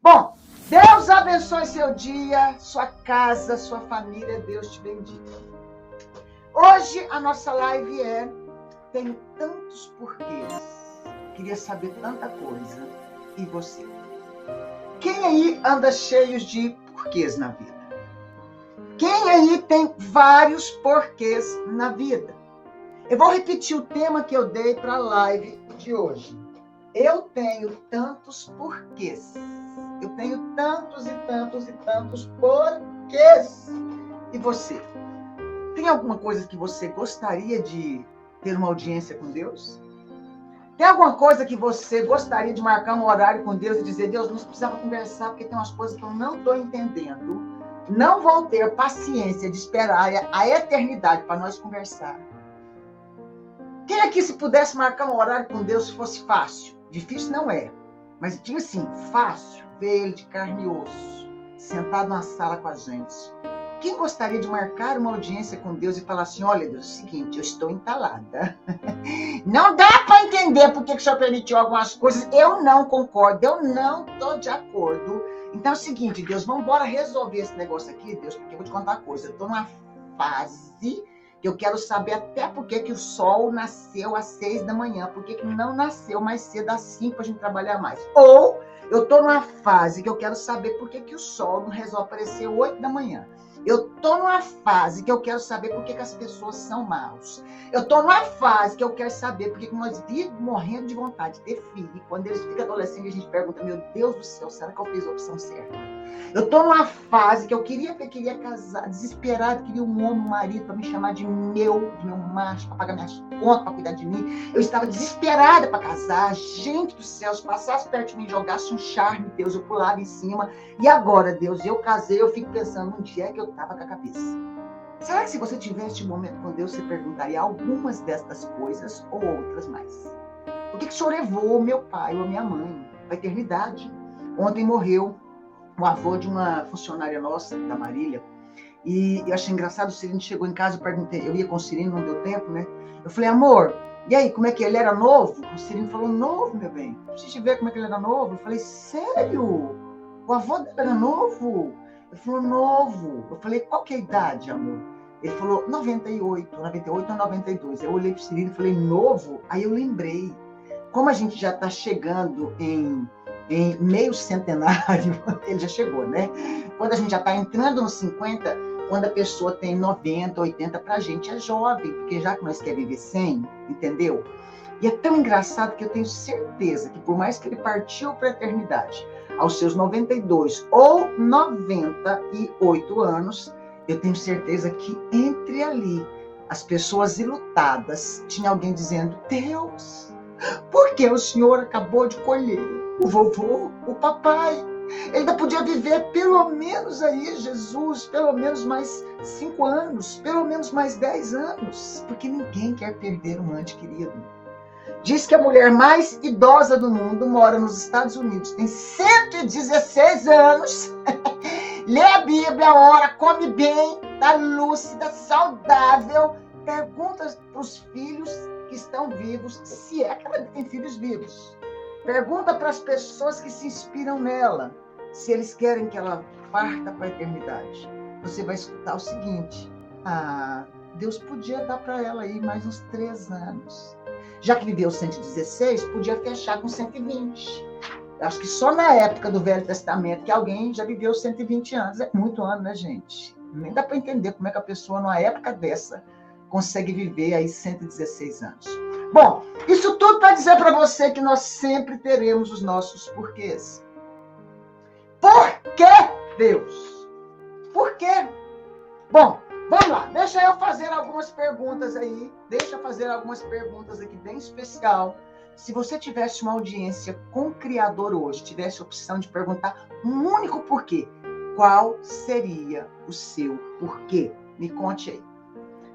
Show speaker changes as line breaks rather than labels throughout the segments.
Bom, Deus abençoe seu dia, sua casa, sua família. Deus te bendiga. Hoje a nossa live Tenho tantos porquês. Queria saber tanta coisa. E você? Quem aí anda cheio de porquês na vida? Quem aí tem vários porquês na vida? Eu vou repetir o tema que eu dei para a live de hoje. Eu tenho tantos porquês. Eu tenho tantos e tantos e tantos porquês. E você? Tem alguma coisa que você gostaria de ter uma audiência com Deus? Tem alguma coisa que você gostaria de marcar um horário com Deus e dizer: Deus, nós precisamos conversar porque tem umas coisas que eu não estou entendendo. Não vou ter paciência de esperar a eternidade para nós conversar. Quem aqui, se pudesse marcar um horário com Deus, fosse fácil? Difícil não é. Mas diga assim, fácil, ver ele de carne e osso, sentado na sala com a gente. Quem gostaria de marcar uma audiência com Deus e falar assim: olha, Deus, é o seguinte, eu estou entalada. Não dá para entender por que o Senhor permitiu algumas coisas. Eu não concordo, eu não estou de acordo. Então é o seguinte, Deus, vamos embora resolver esse negócio aqui, Deus, porque eu vou te contar uma coisa. Eu estou numa fase que eu quero saber até por que o sol nasceu às 6 da manhã, por que não nasceu mais cedo às 5 para a gente trabalhar mais. Ou eu estou numa fase que eu quero saber por que o sol não resolve aparecer 8 da manhã. Eu estou numa fase que eu quero saber por que as pessoas são maus. Eu estou numa fase que eu quero saber por que nós vivemos morrendo de vontade de ter filho. E quando eles ficam adolescentes, a gente pergunta: meu Deus do céu, será que eu fiz a opção certa? Eu estou numa fase que eu queria casar, desesperado, queria um homem, um marido, para me chamar de meu macho, para pagar minhas contas, para cuidar de mim. Eu estava desesperada para casar. Gente do céu, se passasse perto de mim, jogasse um charme, Deus, eu pulava em cima. E agora, Deus, eu casei, eu fico pensando, onde é que eu estava com a cabeça? Será que se você tivesse um momento com Deus, você perguntaria algumas destas coisas ou outras mais? Por que o Senhor levou meu pai ou minha mãe para a eternidade? Ontem morreu o avô de uma funcionária nossa, da Marília, e eu achei engraçado. O Cirino chegou em casa, eu perguntei, eu ia com o Cirino, não deu tempo, né? Eu falei: amor, e aí, como é que ele era novo? O Cirino falou: novo, meu bem. Preciso ver como é que ele era novo. Eu falei: sério? O avô dele era novo? Ele falou: novo. Eu falei: qual que é a idade, amor? Ele falou: 98 ou 92. Eu olhei para o Cirino e falei: novo? Aí eu lembrei, como a gente já está chegando em meio centenário, ele já chegou, né? Quando a gente já está entrando nos 50, quando a pessoa tem 90, 80, para a gente é jovem, porque já que nós queremos viver 100, entendeu? E é tão engraçado que eu tenho certeza que, por mais que ele partiu para a eternidade aos seus 92 ou 98 anos, eu tenho certeza que entre ali, as pessoas ilutadas, tinha alguém dizendo: Deus, por que o Senhor acabou de colher o vovô, o papai? Ele ainda podia viver pelo menos aí, Jesus, pelo menos mais 5 anos, pelo menos mais 10 anos, porque ninguém quer perder um ente querido. Diz que a mulher mais idosa do mundo mora nos Estados Unidos, tem 116 anos, lê a Bíblia, ora, come bem, está lúcida, saudável, pergunta para os filhos que estão vivos, se é que ela tem filhos vivos. Pergunta para as pessoas que se inspiram nela, se eles querem que ela parta para a eternidade. Você vai escutar o seguinte: Deus podia dar para ela aí mais uns 3 anos. Já que viveu 116, podia fechar com 120. Acho que só na época do Velho Testamento que alguém já viveu 120 anos. É muito ano, né, gente? Nem dá para entender como é que a pessoa, numa época dessa, consegue viver aí 116 anos. Bom, isso tudo para dizer para você que nós sempre teremos os nossos porquês. Por que, Deus? Por quê? Bom, vamos lá. Deixa eu fazer algumas perguntas aí. Deixa eu fazer algumas perguntas aqui bem especial. Se você tivesse uma audiência com o Criador hoje, tivesse a opção de perguntar um único porquê, qual seria o seu porquê? Me conte aí.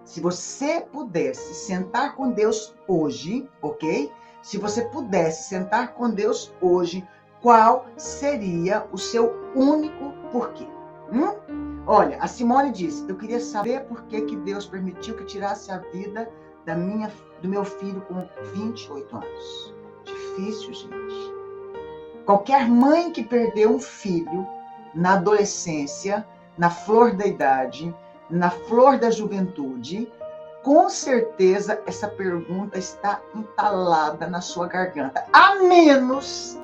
Se você pudesse sentar com Deus hoje, ok? Se você pudesse sentar com Deus hoje, qual seria o seu único porquê? Olha, a Simone disse: eu queria saber por que Deus permitiu que tirasse a vida do meu filho com 28 anos. Difícil, gente. Qualquer mãe que perdeu um filho na adolescência, na flor da idade, na flor da juventude, com certeza essa pergunta está entalada na sua garganta. A menos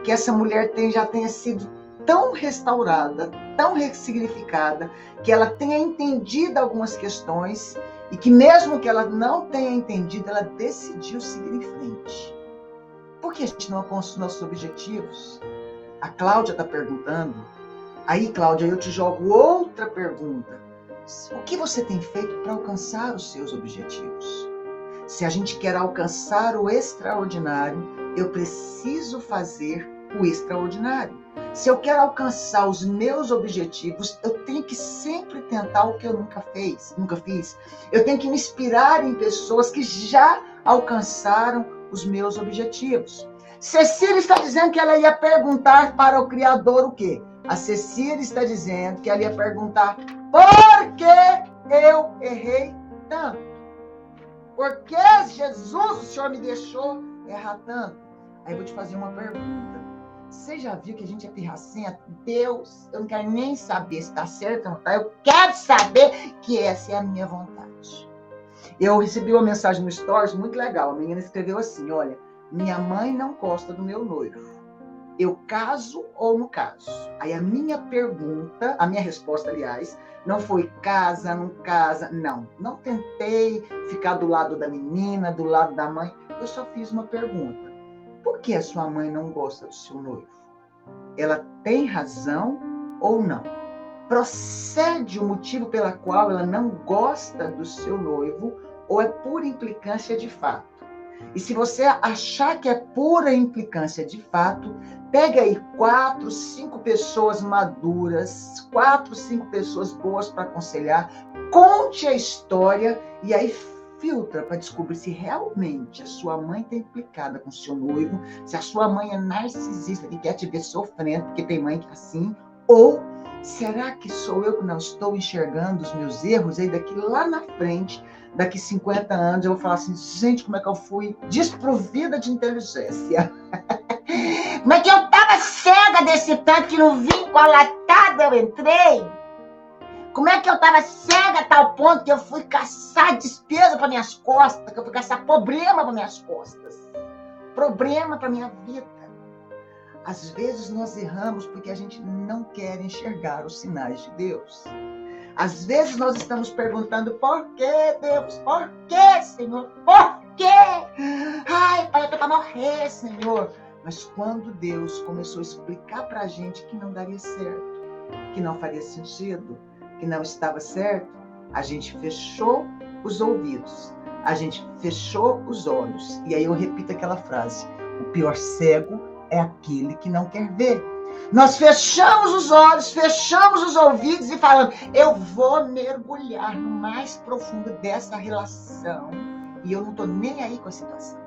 que essa mulher já tenha sido tão restaurada, tão ressignificada, que ela tenha entendido algumas questões e que mesmo que ela não tenha entendido, ela decidiu seguir em frente. Por que a gente não alcança os nossos objetivos? A Cláudia está perguntando. Aí, Cláudia, eu te jogo outra pergunta. O que você tem feito para alcançar os seus objetivos? Se a gente quer alcançar o extraordinário, eu preciso fazer o extraordinário. Se eu quero alcançar os meus objetivos, eu tenho que sempre tentar o que eu nunca fiz. Eu tenho que me inspirar em pessoas que já alcançaram os meus objetivos. Cecília está dizendo que ela ia perguntar para o Criador o quê? A Cecília está dizendo que ela ia perguntar: por que eu errei tanto? Por que, Jesus, o Senhor me deixou errar tanto? Aí eu vou te fazer uma pergunta. Você já viu que a gente é pirracento? Deus, eu não quero nem saber se está certo ou não está. Eu quero saber que essa é a minha vontade. Eu recebi uma mensagem no Stories muito legal. A menina escreveu assim: olha, minha mãe não gosta do meu noivo. Eu caso ou não caso? Aí a minha pergunta, a minha resposta, aliás, não foi casa, não casa. Não tentei ficar do lado da menina, do lado da mãe. Eu só fiz uma pergunta. Por que a sua mãe não gosta do seu noivo? Ela tem razão ou não? Procede o motivo pela qual ela não gosta do seu noivo ou é pura implicância de fato? E se você achar que é pura implicância de fato, pega aí 4, 5 pessoas maduras, 4, 5 pessoas boas para aconselhar, conte a história e aí filtra para descobrir se realmente a sua mãe está implicada com o seu noivo, se a sua mãe é narcisista que quer te ver sofrendo, porque tem mãe que é assim, ou será que sou eu que não estou enxergando os meus erros? E daqui lá na frente, daqui 50 anos, eu vou falar assim: gente, como é que eu fui desprovida de inteligência? Como é que eu estava cega desse tanto que não vi qual latada eu entrei? Como é que eu estava cega a tal ponto que eu fui caçar despesa para minhas costas, que eu fui caçar problema para minhas costas, problema para minha vida? Às vezes nós erramos porque a gente não quer enxergar os sinais de Deus. Às vezes nós estamos perguntando: por que, Deus? Por que, Senhor? Por quê? Ai, pai, eu tô para morrer, Senhor. Mas quando Deus começou a explicar para a gente que não daria certo, que não faria sentido, que não estava certo, a gente fechou os ouvidos, a gente fechou os olhos. E aí eu repito aquela frase: o pior cego é aquele que não quer ver. Nós fechamos os olhos, fechamos os ouvidos e falamos: eu vou mergulhar no mais profundo dessa relação e eu não estou nem aí com a situação.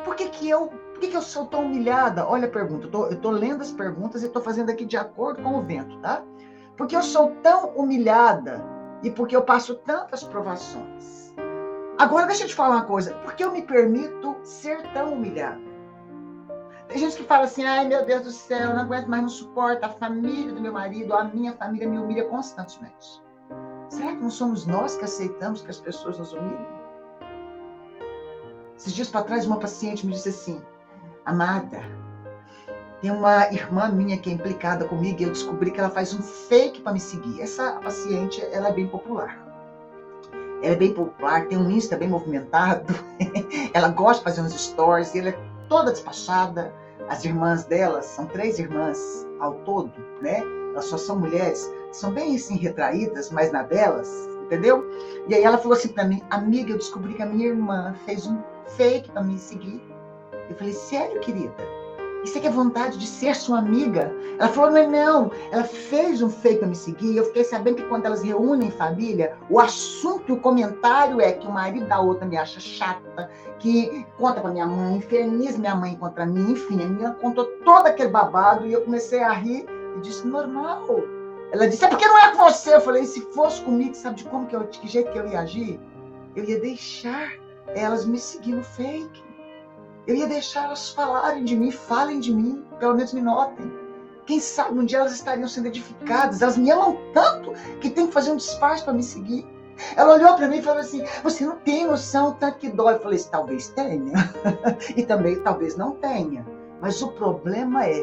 Por que eu sou tão humilhada? Olha a pergunta, eu estou lendo as perguntas e estou fazendo aqui de acordo com o vento, tá? Porque eu sou tão humilhada e porque eu passo tantas provações. Agora deixa eu te falar uma coisa: por que eu me permito ser tão humilhada? Tem gente que fala assim: ai meu Deus do céu, eu não aguento mais, não suporto, a família do meu marido, a minha família me humilha constantemente. Será que não somos nós que aceitamos que as pessoas nos humilhem? Esses dias para trás, uma paciente me disse assim: amada, tem uma irmã minha que é implicada comigo e eu descobri que ela faz um fake para me seguir. Essa paciente, ela é bem popular. Ela é bem popular, tem um Insta bem movimentado, ela gosta de fazer uns stories, e ela é toda despachada. As irmãs dela, são 3 irmãs ao todo, né? Elas só são mulheres, são bem assim retraídas, mas na delas, entendeu? E aí ela falou assim para mim: amiga, eu descobri que a minha irmã fez um fake para me seguir. Eu falei: sério, querida? Isso aqui é vontade de ser sua amiga? Ela falou: não, ela fez um fake para me seguir. E eu fiquei sabendo que quando elas reúnem família, o assunto e o comentário é que o marido da outra me acha chata, que conta para minha mãe, inferniza minha mãe contra mim, enfim, a menina contou todo aquele babado e eu comecei a rir e disse: normal. Ela disse: é porque não é com você. Eu falei: se fosse comigo, sabe de que jeito que eu ia agir? Eu ia deixar elas me seguir no fake. Eu ia deixar elas falarem de mim, falem de mim, pelo menos me notem. Quem sabe um dia elas estariam sendo edificadas. Elas me amam tanto que tem que fazer um disfarce para me seguir. Ela olhou para mim e falou assim, você não tem noção tanto que dói. Eu falei, talvez tenha. E também talvez não tenha. Mas o problema é,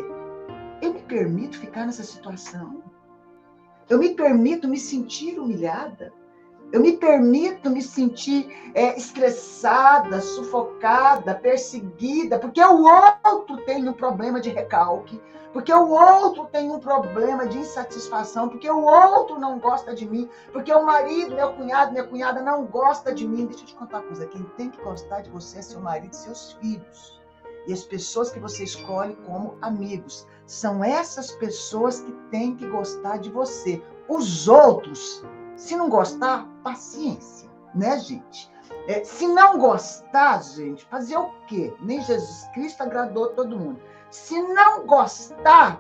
eu me permito ficar nessa situação? Eu me permito me sentir humilhada? Eu me permito me sentir estressada, sufocada, perseguida, porque o outro tem um problema de recalque, porque o outro tem um problema de insatisfação, porque o outro não gosta de mim, porque o marido, meu cunhado, minha cunhada não gosta de mim. Deixa eu te contar uma coisa, quem tem que gostar de você é seu marido e seus filhos. E as pessoas que você escolhe como amigos. São essas pessoas que têm que gostar de você. Os outros, se não gostar, paciência, né, gente? Se não gostar, gente, fazer o quê? Nem Jesus Cristo agradou todo mundo. Se não gostar,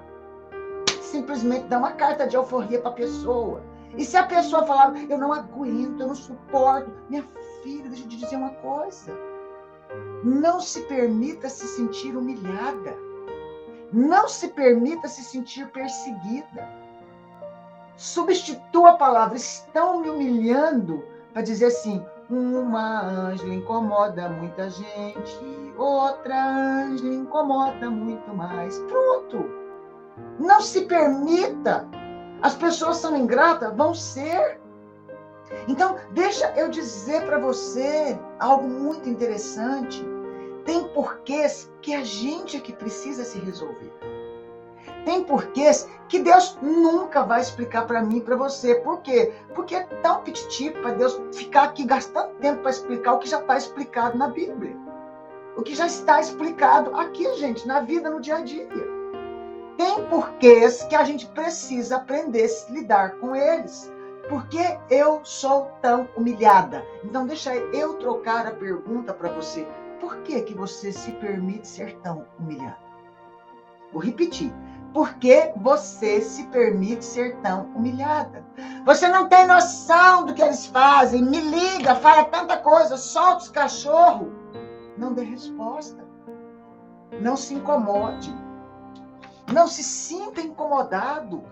simplesmente dá uma carta de alforria para a pessoa. E se a pessoa falar, eu não aguento, eu não suporto, minha filha, deixa eu te dizer uma coisa. Não se permita se sentir humilhada. Não se permita se sentir perseguida. Substitua a palavra, estão me humilhando, para dizer assim, uma Ângela incomoda muita gente, outra Ângela incomoda muito mais. Pronto. Não se permita. As pessoas são ingratas, vão ser. Então, deixa eu dizer para você algo muito interessante. Tem porquês que a gente é que precisa se resolver. Tem porquês que Deus nunca vai explicar para mim e para você. Por quê? Porque é tão petitivo para Deus ficar aqui gastando tempo para explicar o que já está explicado na Bíblia. O que já está explicado aqui, gente, na vida, no dia a dia. Tem porquês que a gente precisa aprender a se lidar com eles. Por que eu sou tão humilhada? Então, deixa eu trocar a pergunta para você. Por que você se permite ser tão humilhada? Vou repetir. Por que você se permite ser tão humilhada? Você não tem noção do que eles fazem. Me liga, fala tanta coisa, solta os cachorros. Não dê resposta. Não se incomode. Não se sinta incomodado.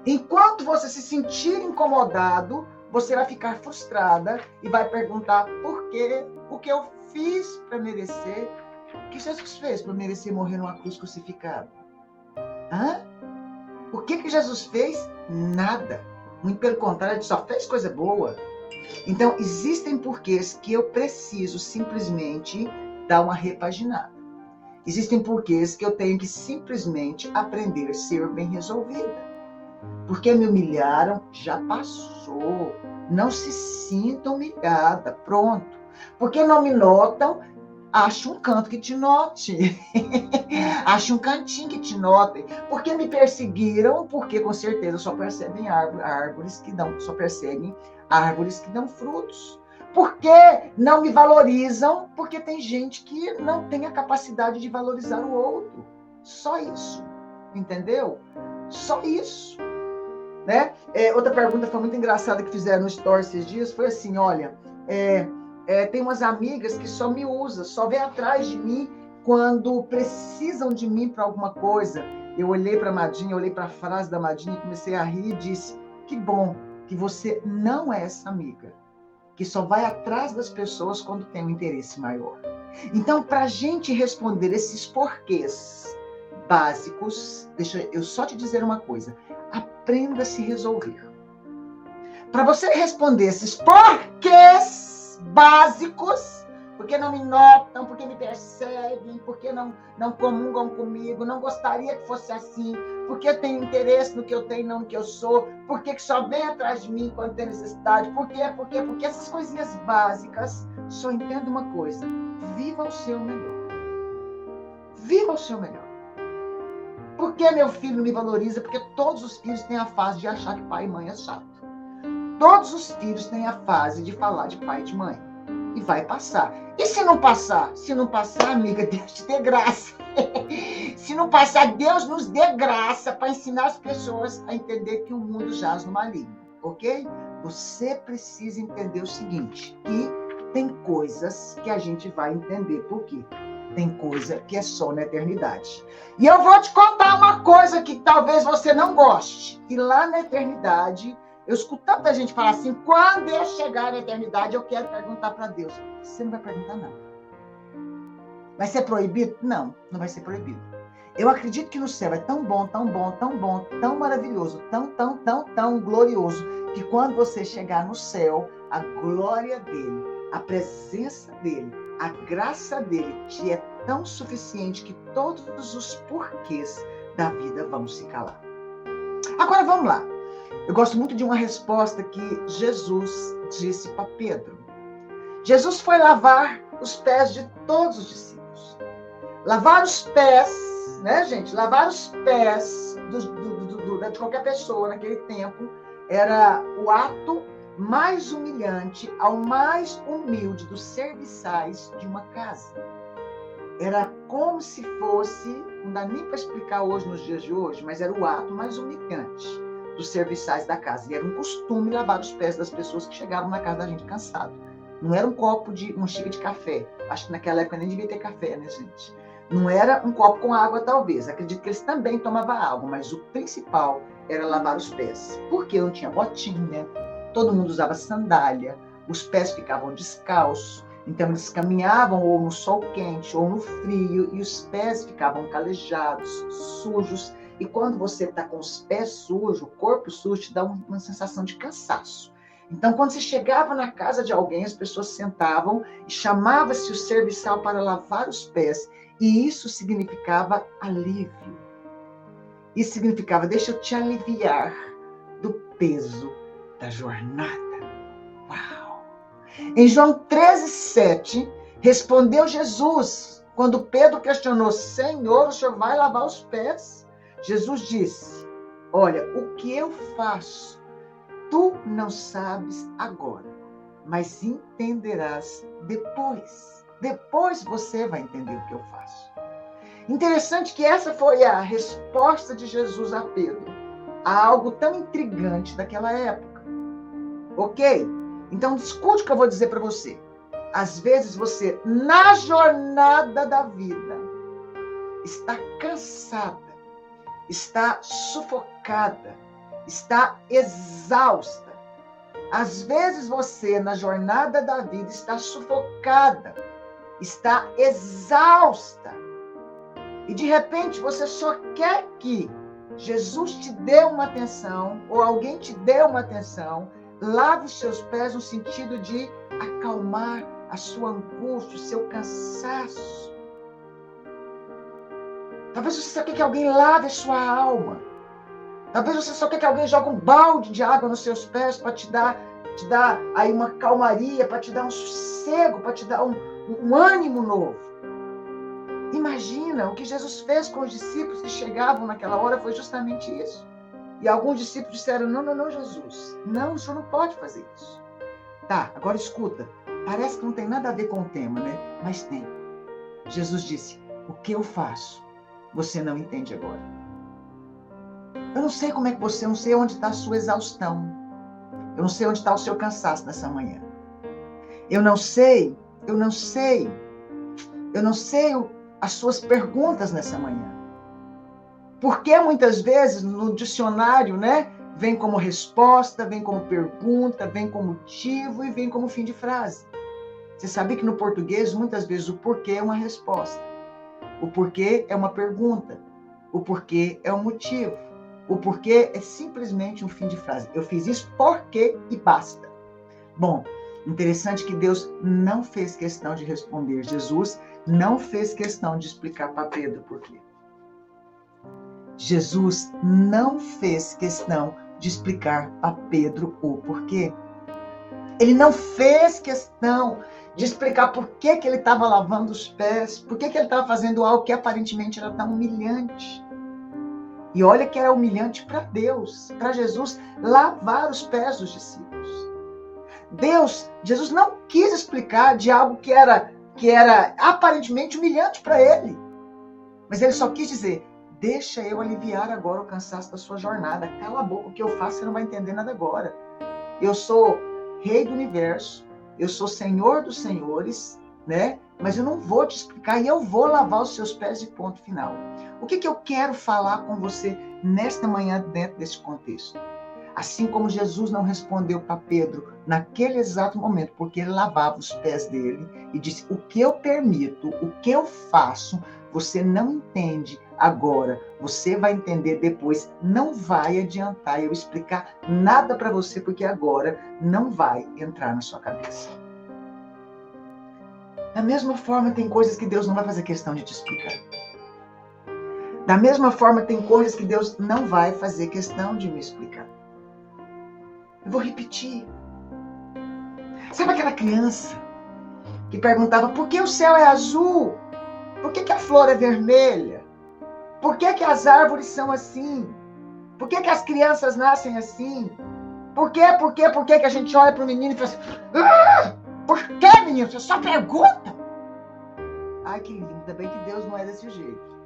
Enquanto você se sentir incomodado, você vai ficar frustrada e vai perguntar por quê? O que eu fiz para merecer? O que Jesus fez para merecer morrer numa cruz crucificada? Hã? O que Jesus fez? Nada. Muito pelo contrário, ele só fez coisa boa. Então, existem porquês que eu preciso simplesmente dar uma repaginada. Existem porquês que eu tenho que simplesmente aprender a ser bem resolvida. Porque me humilharam, já passou. Não se sinta humilhada, pronto. Porque não me notam, ache um canto que te note. Ache um cantinho que te notem. Porque me perseguiram, porque com certeza só percebem árvores que dão, só perseguem árvores que dão frutos. Porque não me valorizam, porque tem gente que não tem a capacidade de valorizar o outro. Só isso. Entendeu? Só isso. Né? Outra pergunta foi muito engraçada que fizeram no Story esses dias, foi assim, olha, tem umas amigas que só me usam, só vem atrás de mim quando precisam de mim para alguma coisa. Eu olhei para a Madinha, olhei para a frase da Madinha, comecei a rir e disse, que bom que você não é essa amiga, que só vai atrás das pessoas quando tem um interesse maior. Então, para a gente responder esses porquês básicos, deixa eu só te dizer uma coisa, aprenda a se resolver. Para você responder esses porquês básicos, porque não me notam, porque me perseguem, porque não comungam comigo, não gostaria que fosse assim, porque tem interesse no que eu tenho, não no que eu sou, porque só vem atrás de mim quando tem necessidade, porque essas coisinhas básicas, só entenda uma coisa, viva o seu melhor. Viva o seu melhor. Por que meu filho não me valoriza? Porque todos os filhos têm a fase de achar que pai e mãe é chato. Todos os filhos têm a fase de falar de pai e de mãe. E vai passar. E se não passar? Se não passar, amiga, Deus te dê graça. Se não passar, Deus nos dê graça para ensinar as pessoas a entender que o mundo jaz no maligno. Ok? Você precisa entender o seguinte, que tem coisas que a gente vai entender por quê. tem coisa que é só na eternidade. E eu vou te contar uma coisa que talvez você não goste. E lá na eternidade, eu escuto tanta gente falar assim, quando eu chegar na eternidade, eu quero perguntar para Deus. Você não vai perguntar, não. Vai ser proibido? Não, não vai ser proibido. Eu acredito que no céu é tão bom, tão bom, tão bom, tão maravilhoso, tão glorioso, que quando você chegar no céu, a glória dele, a presença dele, a graça dele te é tão suficiente que todos os porquês da vida vão se calar. Agora vamos lá. Eu gosto muito de uma resposta que Jesus disse para Pedro. Jesus foi lavar os pés de todos os discípulos. Lavar os pés, né, gente? Lavar os pés de qualquer pessoa naquele tempo era o ato mais humilhante ao mais humilde dos serviçais de uma casa. Era como se fosse, não dá nem para explicar hoje, nos dias de hoje, mas era o ato mais humilhante dos serviçais da casa. E era um costume lavar os pés das pessoas que chegavam na casa da gente cansado. Não era um copo de uma xícara de café. Acho que naquela época nem devia ter café, né, gente? Não era um copo com água, talvez. Acredito que eles também tomavam água, mas o principal era lavar os pés. Porque não tinha botinha, todo mundo usava sandália, os pés ficavam descalços, então eles caminhavam ou no sol quente ou no frio e os pés ficavam calejados, sujos. E quando você está com os pés sujos, o corpo sujo, te dá uma sensação de cansaço. Então, quando você chegava na casa de alguém, as pessoas sentavam e chamava-se o serviçal para lavar os pés. E isso significava alívio. Isso significava, deixa eu te aliviar do peso da jornada. Uau! Em João 13:7, respondeu Jesus, quando Pedro questionou, Senhor, o Senhor vai lavar os pés? Jesus disse, olha, o que eu faço, tu não sabes agora, mas entenderás depois. Depois você vai entender o que eu faço. Interessante que essa foi a resposta de Jesus a Pedro, a algo tão intrigante daquela época. Ok? Então, escute o que eu vou dizer para você. Às vezes você, na jornada da vida, está cansada, está sufocada, está exausta. Às vezes você, na jornada da vida, está sufocada, está exausta. E de repente você só quer que Jesus te dê uma atenção, ou alguém te dê uma atenção, lave os seus pés no sentido de acalmar a sua angústia, o seu cansaço. Talvez você só quer que alguém lave a sua alma. Talvez você só quer que alguém jogue um balde de água nos seus pés para te dar aí uma calmaria, para te dar um sossego, para te dar um ânimo novo. Imagina, o que Jesus fez com os discípulos que chegavam naquela hora foi justamente isso. E alguns discípulos disseram, não, Jesus, não, o senhor não pode fazer isso. Tá, agora escuta, parece que não tem nada a ver com o tema, né? Mas tem. Jesus disse, o que eu faço, você não entende agora. Eu não sei como é que você, eu não sei onde está a sua exaustão. Eu não sei onde está o seu cansaço nessa manhã. Eu não sei as suas perguntas nessa manhã. Porque muitas vezes no dicionário, né, vem como resposta, vem como pergunta, vem como motivo e vem como fim de frase. Você sabia que no português, muitas vezes, o porquê é uma resposta. O porquê é uma pergunta. O porquê é um motivo. O porquê é simplesmente um fim de frase. Eu fiz isso porque e basta. Bom, interessante que Deus não fez questão de responder. Jesus não fez questão de explicar para Pedro por quê. Jesus não fez questão de explicar para Pedro o porquê. Ele não fez questão de explicar por que ele estava lavando os pés, por que ele estava fazendo algo que aparentemente era tão humilhante. E olha que era humilhante para Deus, para Jesus, lavar os pés dos discípulos. Jesus não quis explicar de algo que era aparentemente humilhante para ele. Mas ele só quis dizer, deixa eu aliviar agora o cansaço da sua jornada. Cala a boca, o que eu faço você não vai entender nada agora. Eu sou rei do universo, eu sou senhor dos senhores, né? mas eu não vou te explicar e eu vou lavar os seus pés de ponto final. O que eu quero falar com você nesta manhã dentro desse contexto? Assim como Jesus não respondeu para Pedro naquele exato momento, porque ele lavava os pés dele e disse, o que eu permito, o que eu faço, você não entende agora, você vai entender depois. Não vai adiantar eu explicar nada para você, porque agora não vai entrar na sua cabeça. Da mesma forma, tem coisas que Deus não vai fazer questão de te explicar. Da mesma forma, tem coisas que Deus não vai fazer questão de me explicar. Eu vou repetir. Sabe aquela criança que perguntava por que o céu é azul? Por que a flor é vermelha? Por que as árvores são assim? Por que as crianças nascem assim? Por que que a gente olha para o menino e fala assim, por que, menino? Você só pergunta. Ai, que lindo. Ainda bem que Deus não é desse jeito.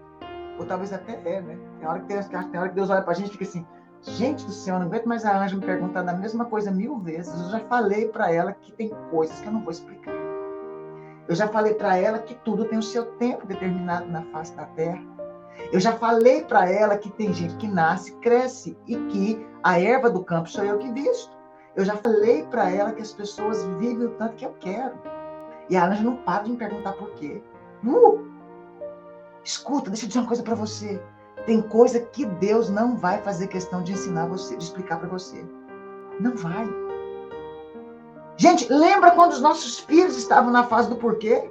Ou talvez até é, né? Tem hora que Deus olha para a gente e fica assim, gente do céu, eu não aguento mais a Ângela me perguntar da mesma coisa 1000 vezes. Eu já falei para ela que tem coisas que eu não vou explicar. Eu já falei para ela que tudo tem o seu tempo determinado na face da terra. Eu já falei para ela que tem gente que nasce, cresce e que a erva do campo sou eu que visto. Eu já falei para ela que as pessoas vivem o tanto que eu quero. E a Ângela não para de me perguntar por quê. Escuta, deixa eu dizer uma coisa para você. Tem coisa que Deus não vai fazer questão de ensinar você, de explicar para você. Não vai. Gente, lembra quando os nossos filhos estavam na fase do porquê?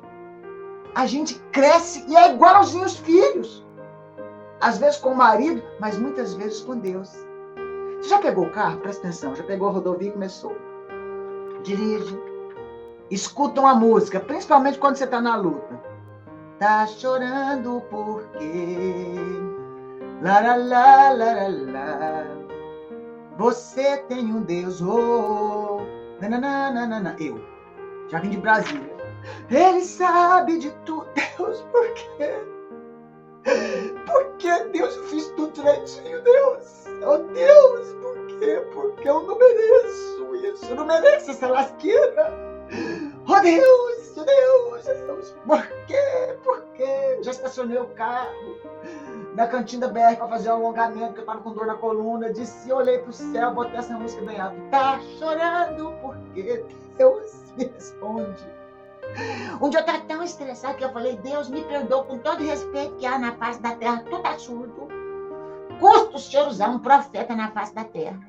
A gente cresce e é igualzinho os filhos. Às vezes com o marido, mas muitas vezes com Deus. Você já pegou o carro? Presta atenção. Já pegou a rodovia e começou. Dirige. Escuta uma música, principalmente quando você está na luta. Tá chorando por quê? Lá, lá, lá, lá, lá, lá. Você tem um Deus, oh, nananana. Eu já vim de Brasília. Ele sabe de tudo. Deus, por quê? Por que, Deus? Eu fiz tudo direitinho, Deus. Oh, Deus, por quê? Porque eu não mereço isso. Eu não mereço essa lasqueira. Oh, Deus, oh, Deus, Deus. Por quê? Por quê? Já estacionei o carro na cantina BR para fazer um alongamento, que eu tava com dor na coluna. Disse, olhei pro céu, botei essa música bem alto. Tá chorando porque Deus me responde. Um dia eu estava tão estressada que eu falei, Deus, me perdoa com todo o respeito que há na face da terra, tudo absurdo. Custa o Senhor usar um profeta na face da terra.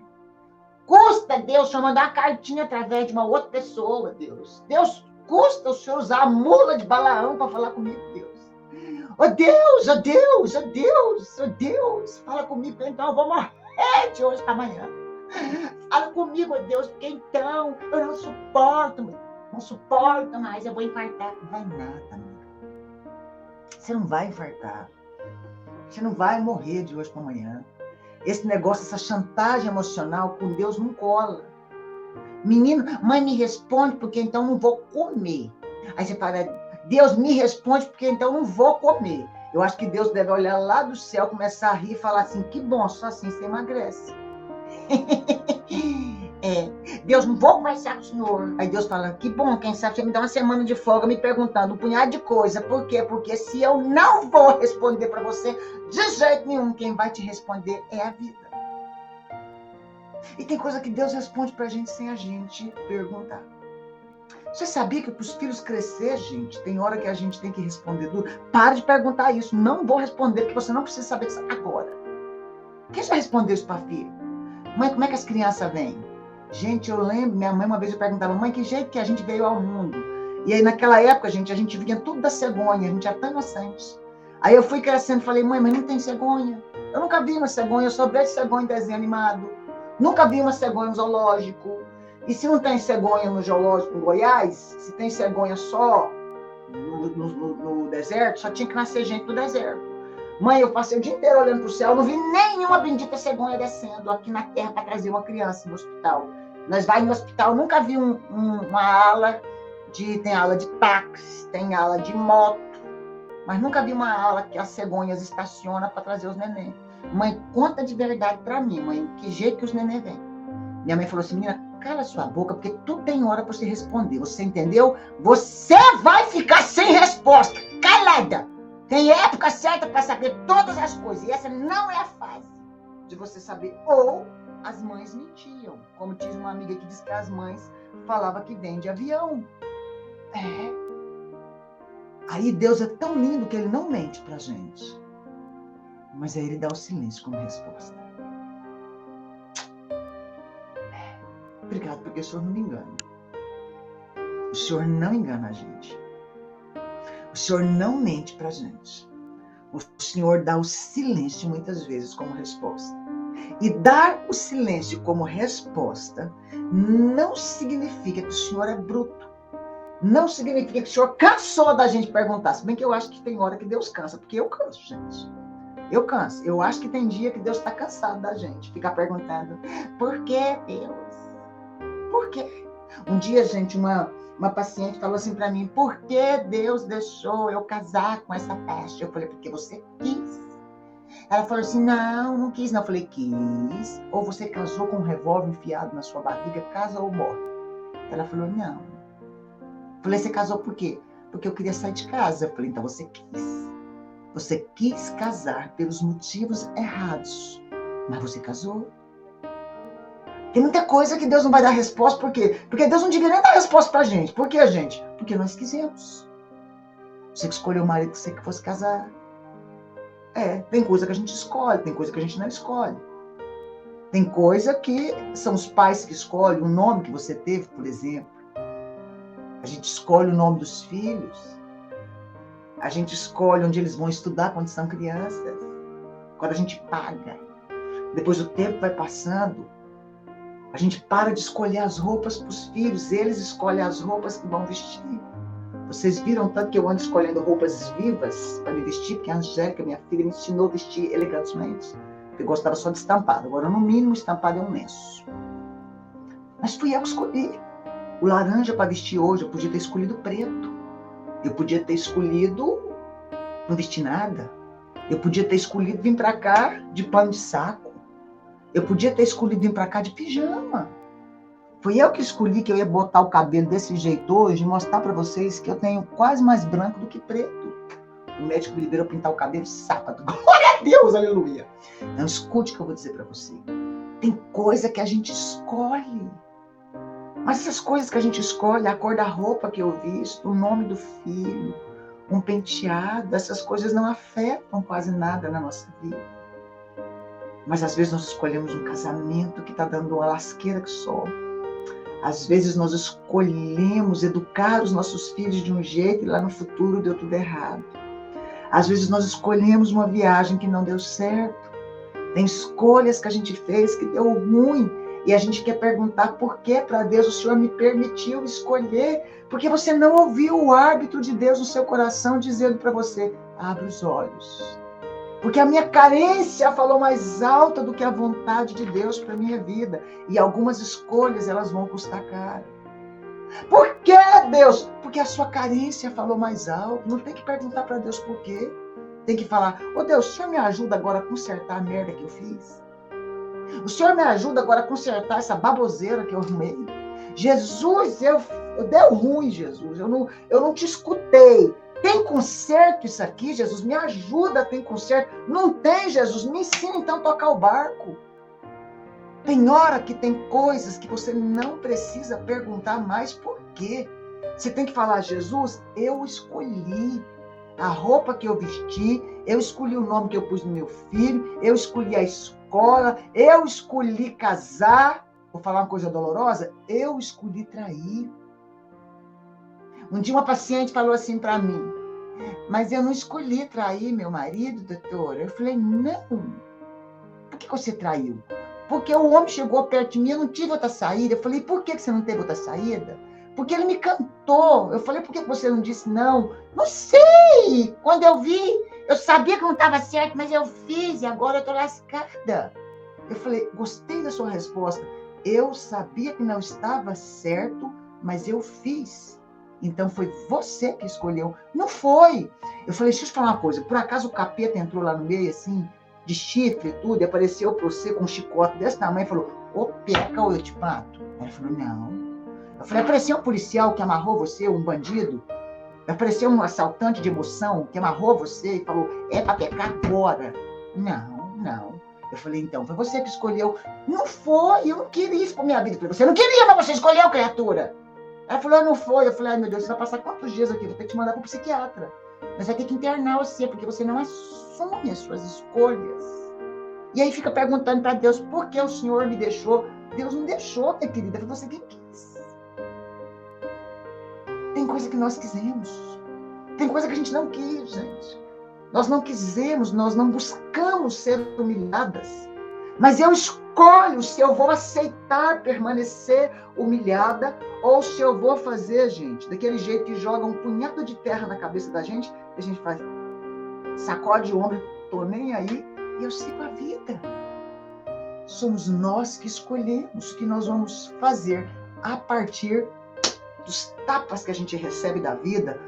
Custa, Deus, o Senhor mandar uma cartinha através de uma outra pessoa, Deus. Deus, custa o Senhor usar a mula de Balaão para falar comigo, Deus. Oh Deus, oh Deus, oh Deus, oh Deus. Fala comigo, então eu vou morrer de hoje para amanhã. Fala comigo, oh Deus, porque então eu não suporto mais, eu vou infartar. Não vai nada, amiga. Você não vai infartar. Você não vai morrer de hoje para amanhã. Esse negócio, essa chantagem emocional com Deus não cola. Menino, mãe me responde porque então não vou comer. Aí você fala, Deus me responde porque então não vou comer. Eu acho que Deus deve olhar lá do céu, começar a rir e falar assim, que bom, só assim você emagrece. Deus, não vou conversar com o senhor. Aí Deus fala, que bom, quem sabe você me dá uma semana de folga me perguntando um punhado de coisa. Por quê? Porque se eu não vou responder para você, de jeito nenhum, quem vai te responder é a vida. E tem coisa que Deus responde pra gente sem a gente perguntar. Você sabia que para os filhos crescer, gente, tem hora que a gente tem que responder duro? Para de perguntar isso. Não vou responder, porque você não precisa saber isso agora. Quem já respondeu isso para filho? Mãe, como é que as crianças vêm? Gente, eu lembro, minha mãe uma vez eu perguntava, mãe, que jeito que a gente veio ao mundo? E aí naquela época, gente, a gente vinha tudo da cegonha, a gente era tão inocente. Aí eu fui crescendo e falei, mãe, mas não tem cegonha. Eu nunca vi uma cegonha, eu só vejo cegonha em desenho animado. Nunca vi uma cegonha no zoológico. E se não tem cegonha no zoológico em Goiás, se tem cegonha só no deserto, só tinha que nascer gente no deserto. Mãe, eu passei o dia inteiro olhando para o céu, não vi nenhuma bendita cegonha descendo aqui na terra para trazer uma criança no hospital. Nós vai no hospital, nunca vi uma ala tem ala de táxi, tem ala de moto, mas nunca vi uma ala que as cegonhas estacionam para trazer os neném. Mãe, conta de verdade para mim, mãe, que jeito que os neném vêm. Minha mãe falou assim, menina, cala sua boca, porque tu tem hora para você responder. Você entendeu? Você vai ficar sem resposta, calada. Tem época certa para saber todas as coisas. E essa não é a fase de você saber. Ou as mães mentiam. Como diz uma amiga que diz que as mães falavam que vem de avião. Aí Deus é tão lindo que ele não mente pra gente. Mas aí ele dá o silêncio como resposta. Obrigado, porque o Senhor não me engana. O Senhor não engana a gente. O Senhor não mente pra gente. O Senhor dá o silêncio muitas vezes como resposta. E dar o silêncio como resposta não significa que o Senhor é bruto. Não significa que o Senhor cansou da gente perguntar. Se bem que eu acho que tem hora que Deus cansa, porque eu canso, gente. Eu canso. Eu acho que tem dia que Deus está cansado da gente. Ficar perguntando, por que Deus? Por quê? Um dia, gente, uma paciente falou assim para mim, por que Deus deixou eu casar com essa peste? Eu falei, porque você quis. Ela falou assim, não quis. Não, eu falei, quis. Ou você casou com um revólver enfiado na sua barriga, casa ou morre. Ela falou, não. Eu falei, você casou por quê? Porque eu queria sair de casa. Eu falei, então você quis. Você quis casar pelos motivos errados. Mas você casou. Tem muita coisa que Deus não vai dar resposta. Por quê? Porque Deus não devia nem dar resposta pra gente. Por quê, gente? Porque nós quisemos. Você que escolheu o marido que você que fosse casar. Tem coisa que a gente escolhe, tem coisa que a gente não escolhe. Tem coisa que são os pais que escolhem, o nome que você teve, por exemplo. A gente escolhe o nome dos filhos. A gente escolhe onde eles vão estudar quando são crianças. Quando a gente paga. Depois o tempo vai passando. A gente para de escolher as roupas para os filhos. Eles escolhem as roupas que vão vestir. Vocês viram tanto que eu ando escolhendo roupas vivas para me vestir, porque a Angélica, minha filha, me ensinou a vestir elegantemente. Eu gostava só de estampado. Agora, no mínimo, estampado é um lenço. Mas fui eu que escolhi. O laranja para vestir hoje, eu podia ter escolhido preto. Eu podia ter escolhido não vestir nada. Eu podia ter escolhido vir para cá de pano de saco. Eu podia ter escolhido vir para cá de pijama. Fui eu que escolhi que eu ia botar o cabelo desse jeito hoje e mostrar para vocês que eu tenho quase mais branco do que preto. O médico me liberou pintar o cabelo sábado. Glória a Deus, aleluia. Não escute o que eu vou dizer para você. Tem coisa que a gente escolhe. Mas essas coisas que a gente escolhe, a cor da roupa que eu visto, o nome do filho, um penteado, essas coisas não afetam quase nada na nossa vida. Mas às vezes nós escolhemos um casamento que está dando uma lasqueira que só. Às vezes nós escolhemos educar os nossos filhos de um jeito e lá no futuro deu tudo errado. Às vezes nós escolhemos uma viagem que não deu certo. Tem escolhas que a gente fez que deu ruim. E a gente quer perguntar por que para Deus o Senhor me permitiu escolher. Porque você não ouviu o árbitro de Deus no seu coração dizendo para você, abre os olhos. Porque a minha carência falou mais alta do que a vontade de Deus para a minha vida. E algumas escolhas, elas vão custar caro. Por que, Deus? Porque a sua carência falou mais alto. Não tem que perguntar para Deus por quê. Tem que falar, Deus, o Senhor me ajuda agora a consertar a merda que eu fiz? O Senhor me ajuda agora a consertar essa baboseira que eu arrumei? Jesus, eu deu ruim, Jesus. Eu não te escutei. Tem conserto isso aqui, Jesus? Me ajuda, tem conserto? Não tem, Jesus? Me ensina então a tocar o barco. Tem hora que tem coisas que você não precisa perguntar mais por quê. Você tem que falar, Jesus, eu escolhi a roupa que eu vesti, eu escolhi o nome que eu pus no meu filho, eu escolhi a escola, eu escolhi casar. Vou falar uma coisa dolorosa? Eu escolhi trair. Um dia uma paciente falou assim para mim, mas eu não escolhi trair meu marido, doutora. Eu falei, não. Por que você traiu? Porque o homem chegou perto de mim, eu não tive outra saída. Eu falei, por que você não teve outra saída? Porque ele me cantou. Eu falei, por que você não disse não? Não sei. Quando eu vi, eu sabia que não estava certo, mas eu fiz e agora eu estou lascada. Eu falei, gostei da sua resposta. Eu sabia que não estava certo, mas eu fiz. Então foi você que escolheu. Não foi. Eu falei, deixa eu te falar uma coisa. Por acaso o capeta entrou lá no meio assim de chifre e tudo, e apareceu para você com um chicote desse tamanho e falou, ô peca ou eu te mato? Ela falou, não. Eu falei, apareceu um policial que amarrou você, um bandido? Apareceu um assaltante de emoção que amarrou você e falou, é para pecar agora? Não. Eu falei, então, foi você que escolheu. Não foi, eu não queria isso para minha vida. Eu falei, você não queria, mas você escolheu, criatura. Ela falou, não foi. Eu falei, ai meu Deus, você vai passar quantos dias aqui? Vou ter que te mandar para o psiquiatra. Mas vai ter que internar você, porque você não assume as suas escolhas. E aí fica perguntando para Deus, por que o Senhor me deixou? Deus não deixou, minha querida, foi você quem quis. Tem coisa que nós quisemos. Tem coisa que a gente não quis, gente. Nós não quisemos, nós não buscamos ser humilhadas. Mas eu escolho se eu vou aceitar permanecer humilhada ou se eu vou fazer, gente, daquele jeito que joga um punhado de terra na cabeça da gente, e a gente faz, sacode o ombro, tô nem aí, e eu sigo a vida. Somos nós que escolhemos o que nós vamos fazer a partir dos tapas que a gente recebe da vida,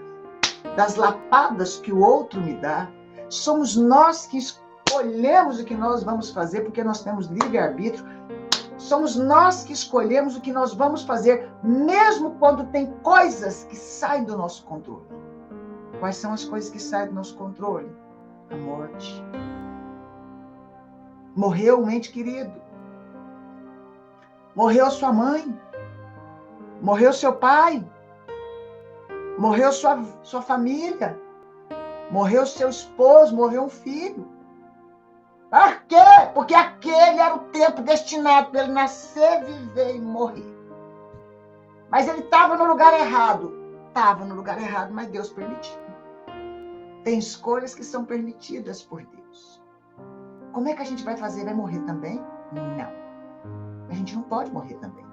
das lapadas que o outro me dá. Somos nós que escolhemos o que nós vamos fazer, porque nós temos livre-arbítrio. Somos nós que escolhemos o que nós vamos fazer, mesmo quando tem coisas que saem do nosso controle. Quais são as coisas que saem do nosso controle? A morte. Morreu um ente querido. Morreu sua mãe. Morreu seu pai. Morreu sua família. Morreu seu esposo, morreu um filho. Por quê? Porque aquele era o tempo destinado para ele nascer, viver e morrer. Mas ele estava no lugar errado. Estava no lugar errado, mas Deus permitiu. Tem escolhas que são permitidas por Deus. Como é que a gente vai fazer? Vai morrer também? Não. A gente não pode morrer também.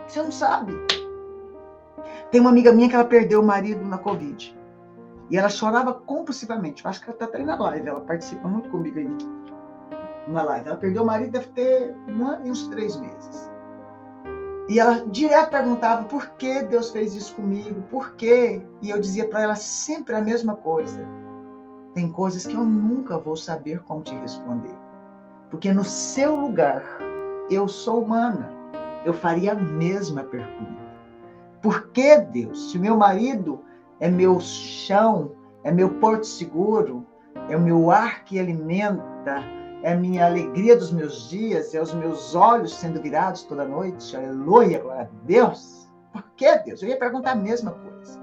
Você não sabe. Tem uma amiga minha que ela perdeu o marido na Covid. E ela chorava compulsivamente. Eu acho que ela está até na live. Ela participa muito comigo aí na live. Ela perdeu o marido, deve ter 1 ano e uns 3 meses. E ela direto perguntava por que Deus fez isso comigo, por quê? E eu dizia para ela sempre a mesma coisa. Tem coisas que eu nunca vou saber como te responder. Porque no seu lugar, eu sou humana. Eu faria a mesma pergunta. Por que, Deus? Se meu marido é meu chão, é meu porto seguro, é o meu ar que alimenta, é a minha alegria dos meus dias, é os meus olhos sendo virados toda noite, aleluia, glória a Deus. Por que, Deus? Eu ia perguntar a mesma coisa.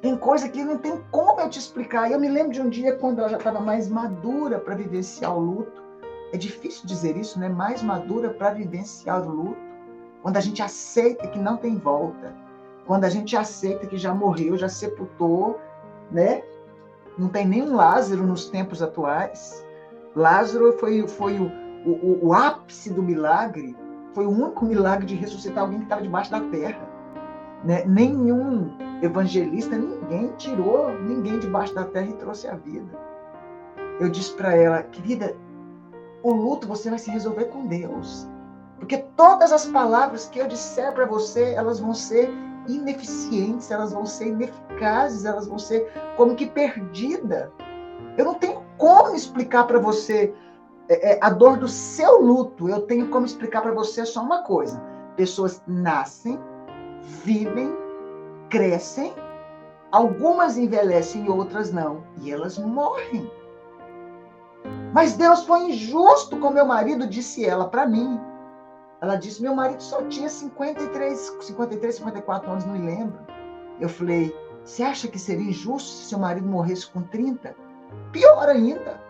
Tem coisa que não tem como eu te explicar. Eu me lembro de um dia quando ela já estava mais madura para vivenciar o luto. É difícil dizer isso, né? Mais madura para vivenciar o luto. Quando a gente aceita que não tem volta. Quando a gente aceita que já morreu, já sepultou, né? Não tem nenhum Lázaro nos tempos atuais. Lázaro foi o ápice do milagre. Foi o único milagre de ressuscitar alguém que estava debaixo da terra. Né? Nenhum evangelista, ninguém tirou ninguém debaixo da terra e trouxe a vida. Eu disse para ela, querida, o luto você vai se resolver com Deus. Porque todas as palavras que eu disser para você, elas vão ser ineficientes, elas vão ser ineficazes, elas vão ser como que perdidas. Eu não tenho como explicar para você a dor do seu luto. Eu tenho como explicar para você só uma coisa. Pessoas nascem, vivem, crescem, algumas envelhecem e outras não. E elas morrem. Mas Deus foi injusto com meu marido, disse ela para mim. Ela disse, meu marido só tinha 53, 54 anos, não me lembro. Eu falei, você acha que seria injusto se seu marido morresse com 30? Pior ainda.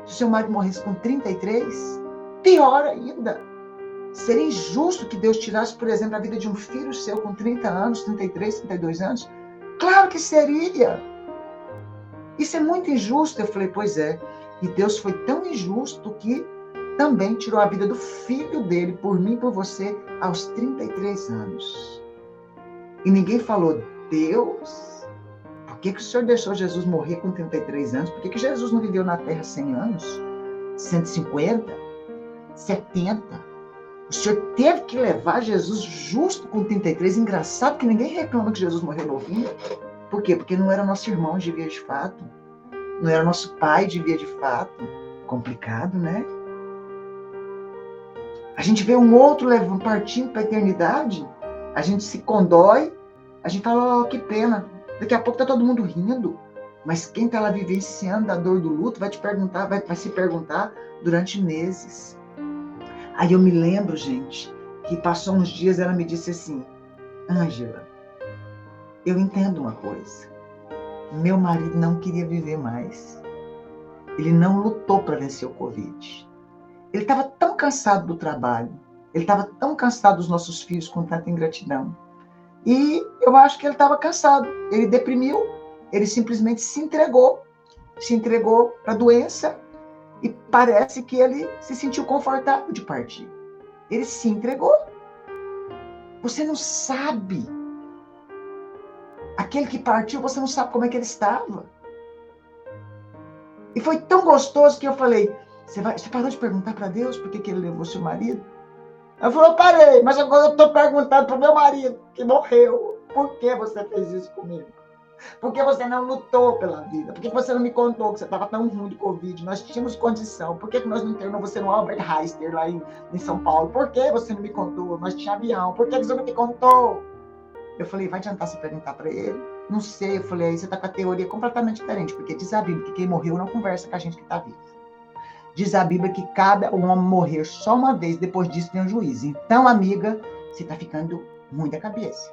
Se seu marido morresse com 33, pior ainda. Seria injusto que Deus tirasse, por exemplo, a vida de um filho seu com 30 anos, 33, 32 anos? Claro que seria. Isso é muito injusto. Eu falei, pois é. E Deus foi tão injusto que também tirou a vida do filho dele, por mim e por você, aos 33 anos. E ninguém falou, Deus, por que o Senhor deixou Jesus morrer com 33 anos? Por que Jesus não viveu na Terra 100 anos? 150? 70? O Senhor teve que levar Jesus justo com 33. Engraçado que ninguém reclama que Jesus morreu novinho. Por quê? Porque não era nosso irmão de via de fato. não era nosso pai de via de fato. Complicado, né? A gente vê um outro levando, partindo para a eternidade, a gente se condói, a gente fala, oh, que pena, daqui a pouco tá todo mundo rindo, mas quem tá lá vivenciando a dor do luto vai te perguntar, vai se perguntar durante meses. Aí eu me lembro, gente, que passou uns dias, ela me disse assim, Ângela, eu entendo uma coisa, meu marido não queria viver mais, ele não lutou para vencer o Covid. Ele estava tão cansado do trabalho, ele estava tão cansado dos nossos filhos com tanta ingratidão. E eu acho que ele estava cansado. Ele deprimiu, ele simplesmente se entregou para a doença e parece que ele se sentiu confortável de partir. Ele se entregou. Você não sabe. Aquele que partiu, você não sabe como é que ele estava. E foi tão gostoso que eu falei, você parou de perguntar para Deus por que ele levou seu marido? Ela falou, parei, mas agora eu estou perguntando para o meu marido, que morreu. Por que você fez isso comigo? Por que você não lutou pela vida? Por que você não me contou que você estava tão ruim de Covid? Nós tínhamos condição. Por que nós não internamos você no Albert Heister, lá em São Paulo? Por que você não me contou? Nós tínhamos avião. Por que você não me contou? Eu falei, vai adiantar você perguntar para ele? Não sei. Eu falei, aí você está com a teoria completamente diferente, porque diz a Bíblia que quem morreu não conversa com a gente que está vivo. Diz a Bíblia que cada homem morrer só uma vez, depois disso tem um juízo. Então, amiga, você está ficando ruim da cabeça.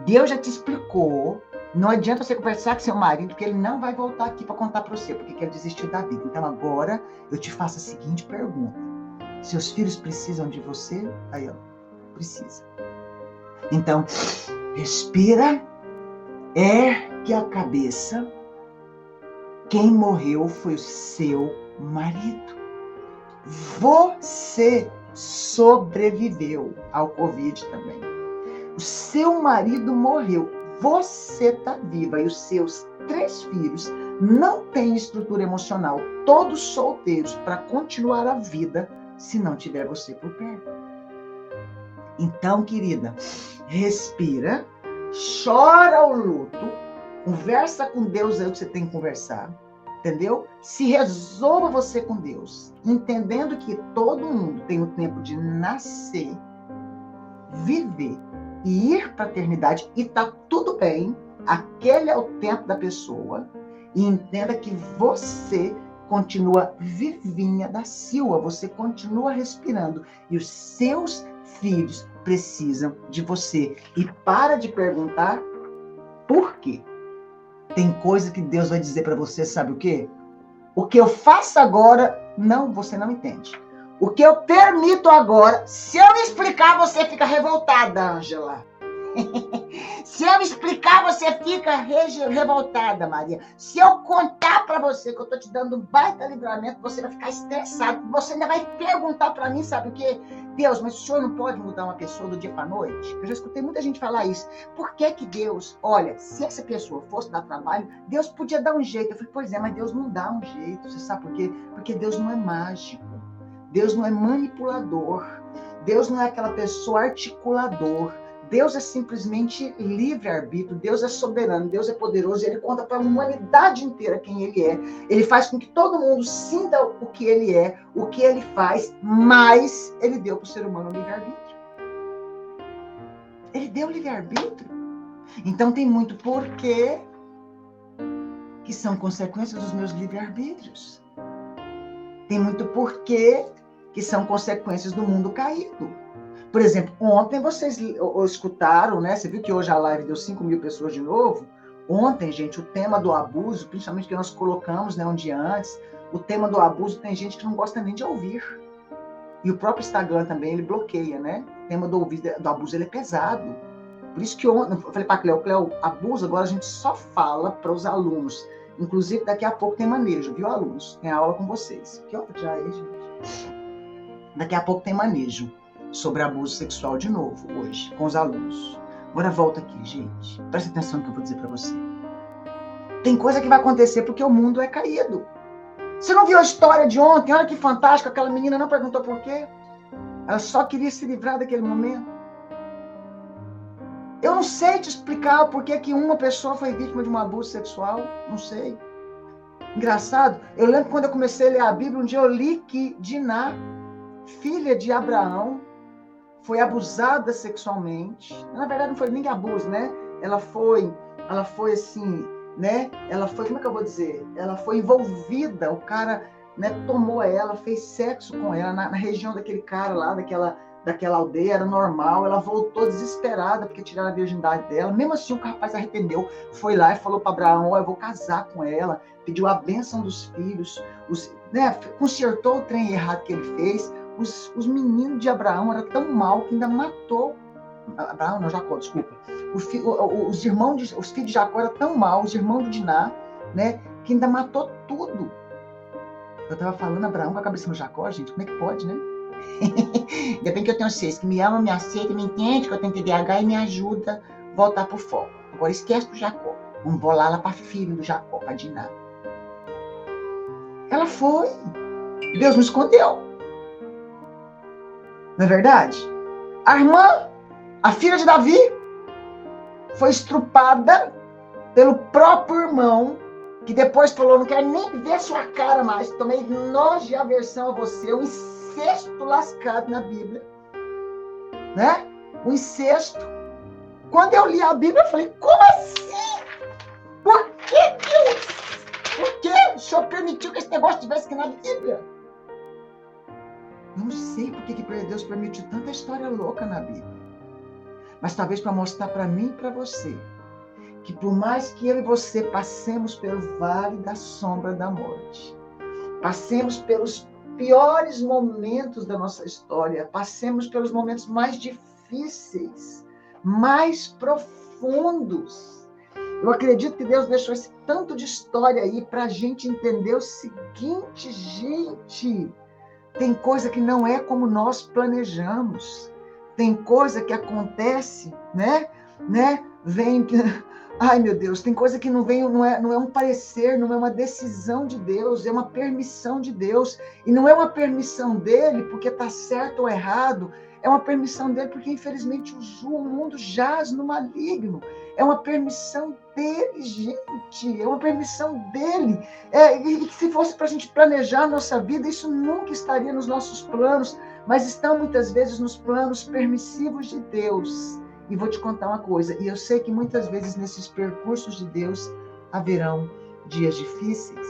Deus já te explicou, não adianta você conversar com seu marido, que ele não vai voltar aqui para contar para você, porque ele desistiu da vida. Então, agora, eu te faço a seguinte pergunta. Seus filhos precisam de você? Aí, ó, precisa. Então, respira, ergue a cabeça. Quem morreu foi o seu marido. Você sobreviveu ao Covid também. O seu marido morreu. Você está viva e os seus 3 filhos não têm estrutura emocional, todos solteiros, para continuar a vida se não tiver você por perto. Então, querida, respira, chora o luto, conversa com Deus aí o que você tem que conversar, entendeu? Se resolva você com Deus, entendendo que todo mundo tem o tempo de nascer, viver e ir para a eternidade, e tá tudo bem, aquele é o tempo da pessoa, e entenda que você continua vivinha da Silva, você continua respirando, e os seus filhos precisam de você. E para de perguntar por quê. Tem coisa que Deus vai dizer para você, sabe o quê? O que eu faço agora, não, você não entende. O que eu permito agora, se eu explicar, você fica revoltada, Ângela. Se eu explicar, você fica revoltada, Maria. Se eu contar para você que eu estou te dando um baita livramento, você vai ficar estressado. Você ainda vai perguntar para mim, sabe o quê? Deus, mas o senhor não pode mudar uma pessoa do dia para a noite? Eu já escutei muita gente falar isso. Por que Deus, olha, se essa pessoa fosse dar trabalho, Deus podia dar um jeito. Eu falei, pois é, mas Deus não dá um jeito. Você sabe por quê? Porque Deus não é mágico. Deus não é manipulador. Deus não é aquela pessoa articulador. Deus é simplesmente livre-arbítrio, Deus é soberano, Deus é poderoso, Ele conta para a humanidade inteira quem Ele é. Ele faz com que todo mundo sinta o que Ele é, o que Ele faz, mas Ele deu para o ser humano o livre-arbítrio. Ele deu o livre-arbítrio. Então tem muito porquê que são consequências dos meus livre-arbítrios. Tem muito porquê que são consequências do mundo caído. Por exemplo, ontem vocês escutaram, né? Você viu que hoje a live deu 5.000 pessoas de novo? Ontem, gente, o tema do abuso, principalmente que nós colocamos, né, um dia antes, o tema do abuso tem gente que não gosta nem de ouvir. E o próprio Instagram também, ele bloqueia, né? O tema do abuso, ele é pesado. Por isso que ontem, eu falei para a Cleo, abuso, agora a gente só fala para os alunos. Inclusive, daqui a pouco tem manejo, viu, alunos? Tem aula com vocês. Que hora já é, gente? Daqui a pouco tem manejo sobre abuso sexual de novo, hoje, com os alunos. Agora volta aqui, gente. Presta atenção no que eu vou dizer para você. Tem coisa que vai acontecer porque o mundo é caído. Você não viu a história de ontem? Olha que fantástico, aquela menina não perguntou por quê. Ela só queria se livrar daquele momento. Eu não sei te explicar por que uma pessoa foi vítima de um abuso sexual. Não sei. Engraçado, eu lembro quando eu comecei a ler a Bíblia, um dia eu li que Diná, filha de Abraão, foi abusada sexualmente. Na verdade, não foi nem abuso, né? Ela foi assim, né? Ela foi, como é que eu vou dizer? Ela foi envolvida, o cara, né, tomou ela, fez sexo com ela na região daquele cara lá, daquela aldeia, era normal. Ela voltou desesperada porque tiraram a virgindade dela. Mesmo assim, o rapaz arrependeu, foi lá e falou para Abraão: eu vou casar com ela, pediu a bênção dos filhos, né, consertou o trem errado que ele fez. Os meninos de Abraão eram tão mal que ainda matou. Abraão, não, Jacó, desculpa. Os filhos de Jacó eram tão mal, os irmãos de Diná, né, que ainda matou tudo. Eu estava falando Abraão com a cabeça no Jacó, gente, como é que pode, né? Ainda bem que eu tenho vocês que me amam, me aceitam, me entendem, que eu tenho TDAH e me ajuda a voltar pro foco. Agora esquece do Jacó. Vamos bolar lá para filho do Jacó, para Diná. Ela foi. Deus me escondeu. Não é verdade? A irmã, a filha de Davi, foi estrupada pelo próprio irmão, que depois falou: não quero nem ver sua cara mais, tomei nojo e aversão a você. O incesto lascado na Bíblia, né? O incesto. Quando eu li a Bíblia, eu falei: como assim? Por que Deus? Por que o Senhor permitiu que esse negócio estivesse aqui na Bíblia? Não sei por que Deus permitiu tanta história louca na Bíblia. Mas talvez para mostrar para mim e para você que por mais que eu e você passemos pelo vale da sombra da morte, passemos pelos piores momentos da nossa história, passemos pelos momentos mais difíceis, mais profundos, eu acredito que Deus deixou esse tanto de história aí para a gente entender o seguinte, gente: tem coisa que não é como nós planejamos. Tem coisa que acontece, né? Vem... Ai, meu Deus, tem coisa que não vem, não é um parecer, não é uma decisão de Deus, é uma permissão de Deus. E não é uma permissão dele porque está certo ou errado, é uma permissão dele porque, infelizmente, o mundo jaz no maligno. É uma permissão dele, gente, é uma permissão dele. E se fosse para a gente planejar a nossa vida, isso nunca estaria nos nossos planos, mas estão muitas vezes nos planos permissivos de Deus. E vou te contar uma coisa, e eu sei que muitas vezes nesses percursos de Deus haverão dias difíceis.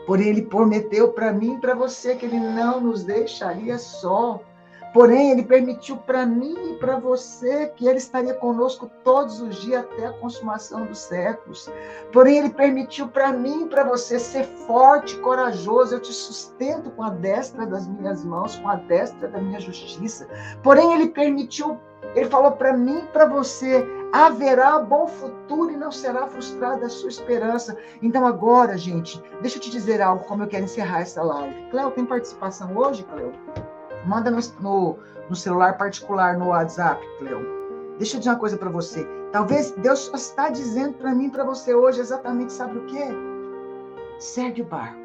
Porém, Ele prometeu para mim e para você que Ele não nos deixaria só. Porém, Ele permitiu para mim e para você que Ele estaria conosco todos os dias até a consumação dos séculos. Porém, Ele permitiu para mim e para você ser forte, corajoso. Eu te sustento com a destra das minhas mãos, com a destra da minha justiça. Porém, Ele permitiu, Ele falou para mim e para você: haverá bom futuro e não será frustrada a sua esperança. Então agora, gente, deixa eu te dizer algo, como eu quero encerrar essa live. Cleo, tem participação hoje, Cleo? Manda no celular particular, no WhatsApp, Cleo. Deixa eu dizer uma coisa para você. Talvez Deus só está dizendo para mim e para você hoje exatamente, sabe o quê? Segue o barco.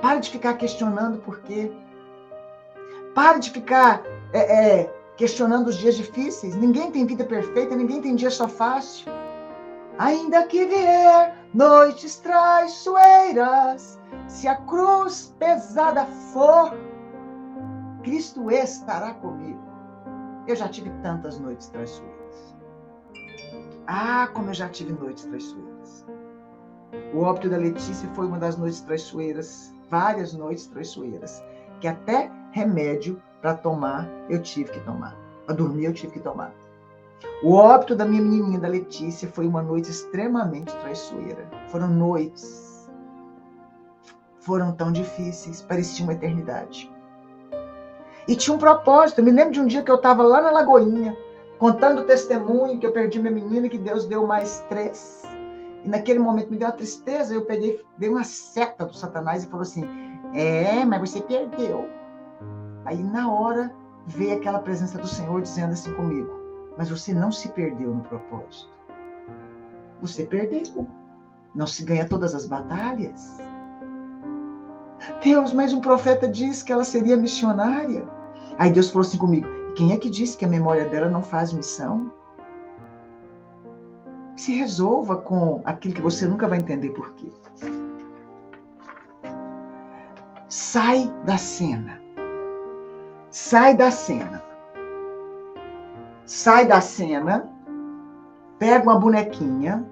Para de ficar questionando por quê. Para de ficar questionando os dias difíceis. Ninguém tem vida perfeita, ninguém tem dia só fácil. Ainda que vier noites traiçoeiras, se a cruz pesada for, Cristo estará comigo. Eu já tive tantas noites traiçoeiras. Ah, como eu já tive noites traiçoeiras. O óbito da Letícia foi uma das noites traiçoeiras, várias noites traiçoeiras, que até remédio para tomar eu tive que tomar. Para dormir eu tive que tomar. O óbito da minha menininha, da Letícia, foi uma noite extremamente traiçoeira. Foram noites. Foram tão difíceis, parecia uma eternidade. E tinha um propósito. Eu me lembro de um dia que eu estava lá na Lagoinha, contando o testemunho que eu perdi minha menina, que Deus deu mais 3. E naquele momento me deu uma tristeza, eu dei uma seta do Satanás e falou assim: mas você perdeu. Aí na hora veio aquela presença do Senhor dizendo assim comigo: mas você não se perdeu no propósito. Você perdeu. Não se ganha todas as batalhas. Deus, mas um profeta disse que ela seria missionária. Aí Deus falou assim comigo: quem é que disse que a memória dela não faz missão? Se resolva com aquilo que você nunca vai entender por quê. Sai da cena. Sai da cena. Sai da cena, pega uma bonequinha,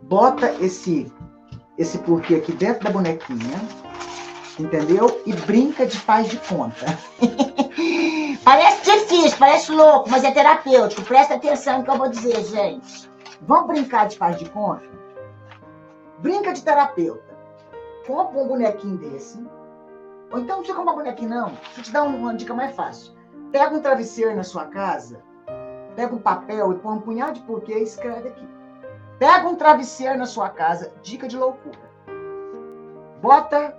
bota esse porquê aqui dentro da bonequinha, entendeu? E brinca de faz de conta.
Parece difícil, parece louco, mas é terapêutico. Presta atenção no que eu vou dizer, gente.
Vamos brincar de faz de conta? Brinca de terapeuta. Compra um bonequinho desse. Ou então não precisa comprar bonequinho, não. Deixa eu te dar uma dica mais fácil. Pega um travesseiro na sua casa, pega um papel e põe um punhado de porquê e escreve aqui. Pega um travesseiro na sua casa, dica de loucura. Bota